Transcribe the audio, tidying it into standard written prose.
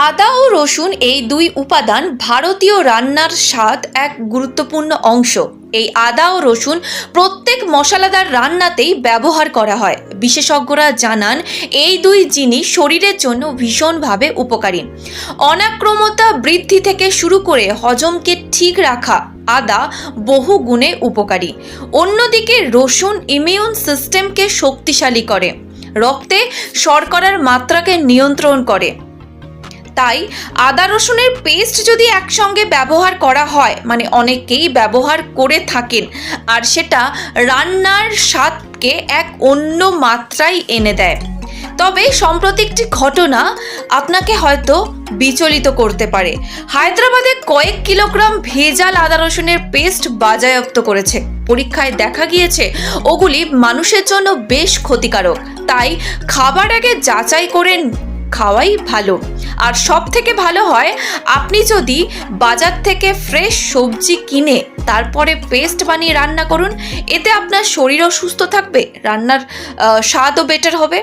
আদা ও রসুন এই দুই উপাদান ভারতীয় রান্নার স্বাদ এক গুরুত্বপূর্ণ অংশ। এই আদা ও রসুন প্রত্যেক মশলাদার রান্নাতেই ব্যবহার করা হয়। বিশেষজ্ঞরা জানান এই দুই জিনিস শরীরের জন্য ভীষণভাবে উপকারী। অনাক্রম্যতা বৃদ্ধি থেকে শুরু করে হজমকে ঠিক রাখা আদা বহু গুণে উপকারী। অন্যদিকে রসুন ইমিউন সিস্টেমকে শক্তিশালী করে, রক্তে শর্করার মাত্রাকে নিয়ন্ত্রণ করে। তাই আদা রসুনের পেস্ট যদি একসঙ্গে ব্যবহার করা হয়, মানে অনেকেই ব্যবহার করে থাকেন, আর সেটা রান্নার স্বাদকে এক অন্য মাত্রায় এনে দেয়। তবে সম্প্রতি একটি ঘটনা আপনাকে হয়তো বিচলিত করতে পারে। হায়দ্রাবাদে কয়েক কিলোগ্রাম ভেজাল আদা রসুনের পেস্ট বাজেয়াপ্ত করেছে। পরীক্ষায় দেখা গিয়েছে ওগুলি মানুষের জন্য বেশ ক্ষতিকারক। তাই খাবার আগে যাচাই করে খাওয়াই ভালো। আর সব থেকে ভালো হয় আপনি যদি বাজার থেকে ফ্রেশ সবজি কিনে তারপরে পেস্ট বানিয়ে রান্না করুন। এতে আপনার শরীরও সুস্থ থাকবে, রান্নার স্বাদও বেটার হবে।